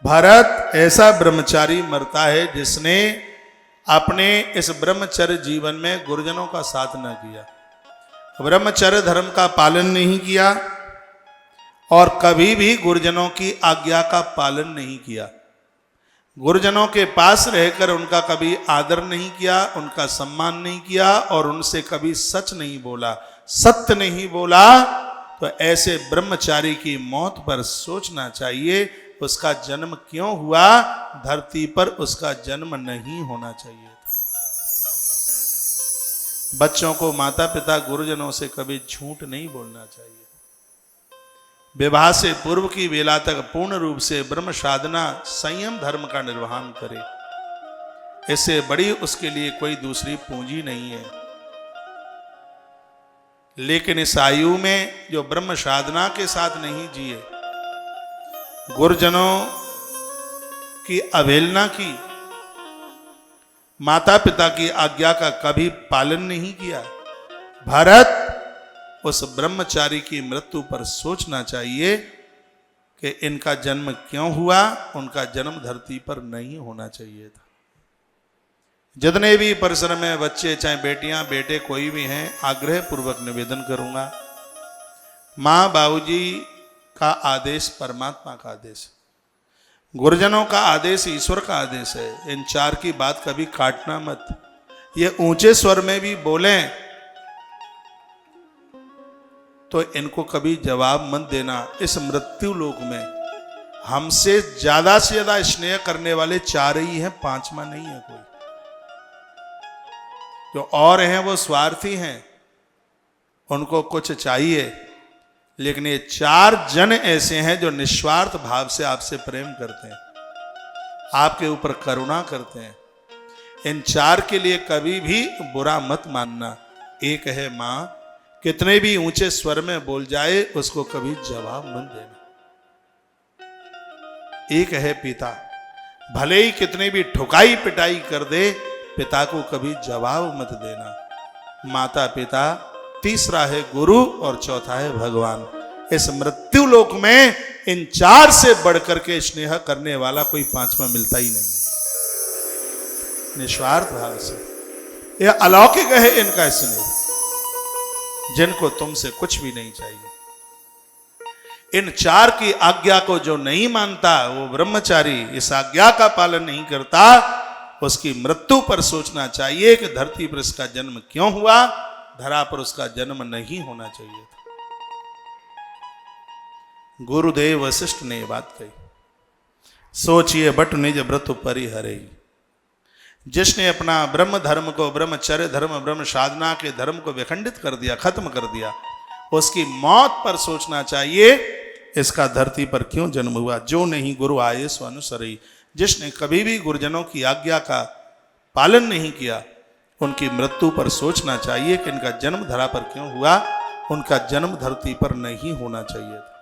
भरत ऐसा ब्रह्मचारी मरता है जिसने अपने इस ब्रह्मचर्य जीवन में गुरुजनों का साथ न किया, ब्रह्मचर्य धर्म का पालन नहीं किया और कभी भी गुरुजनों की आज्ञा का पालन नहीं किया। गुरुजनों के पास रहकर उनका कभी आदर नहीं किया, उनका सम्मान नहीं किया और उनसे कभी सच नहीं बोला, सत्य नहीं बोला, तो ऐसे ब्रह्मचारी की मौत पर सोचना चाहिए उसका जन्म क्यों हुआ, धरती पर उसका जन्म नहीं होना चाहिए। बच्चों को माता पिता गुरुजनों से कभी झूठ नहीं बोलना चाहिए। विवाह से पूर्व की वेला तक पूर्ण रूप से ब्रह्म साधना संयम धर्म का निर्वहन करे, इससे बड़ी उसके लिए कोई दूसरी पूंजी नहीं है। लेकिन इस आयु में जो ब्रह्म साधना के साथ नहीं जिए, गुरुजनों की अवहेलना की, माता पिता की आज्ञा का कभी पालन नहीं किया, भरत उस ब्रह्मचारी की मृत्यु पर सोचना चाहिए कि इनका जन्म क्यों हुआ, उनका जन्म धरती पर नहीं होना चाहिए था। जितने भी परिसर में बच्चे, चाहे बेटियां बेटे कोई भी हैं, आग्रह पूर्वक निवेदन करूंगा, माँ बाबूजी का आदेश परमात्मा का आदेश, गुरुजनों का आदेश ईश्वर का आदेश है। इन चार की बात कभी काटना मत। ये ऊंचे स्वर में भी बोलें तो इनको कभी जवाब मत देना। इस मृत्यु लोक में हमसे से ज्यादा स्नेह करने वाले चार ही हैं, पांचवा नहीं है कोई। जो और हैं वो स्वार्थी हैं, उनको कुछ चाहिए, लेकिन ये चार जन ऐसे हैं जो निस्वार्थ भाव से आपसे प्रेम करते हैं, आपके ऊपर करुणा करते हैं। इन चार के लिए कभी भी बुरा मत मानना। एक है मां, कितने भी ऊंचे स्वर में बोल जाए उसको कभी जवाब मत देना। एक है पिता, भले ही कितने भी ठुकाई पिटाई कर दे, पिता को कभी जवाब मत देना। माता पिता, तीसरा है गुरु और चौथा है भगवान। इस मृत्यु लोक में इन चार से बढ़कर के स्नेह करने वाला कोई पांचवा मिलता ही नहीं। निस्वार्थ भाव से यह अलौकिक है इनका स्नेह, जिनको तुमसे कुछ भी नहीं चाहिए। इन चार की आज्ञा को जो नहीं मानता, वो ब्रह्मचारी इस आज्ञा का पालन नहीं करता, उसकी मृत्यु पर सोचना चाहिए कि धरती पर इसका जन्म क्यों हुआ, धरा पर उसका जन्म नहीं होना चाहिए था। गुरुदेव वशिष्ठ ने यह बात कही, सोचिए बट निज व्रत परिहरे। जिसने अपना ब्रह्म धर्म को, ब्रह्मचर्य धर्म, ब्रह्म साधना के धर्म को विखंडित कर दिया, खत्म कर दिया, उसकी मौत पर सोचना चाहिए इसका धरती पर क्यों जन्म हुआ। जो नहीं गुरु आये सो अनुसरई। जिसने कभी भी गुरुजनों की आज्ञा का पालन नहीं किया, उनकी मृत्यु पर सोचना चाहिए कि इनका जन्म धरा पर क्यों हुआ, उनका जन्म धरती पर नहीं होना चाहिए था।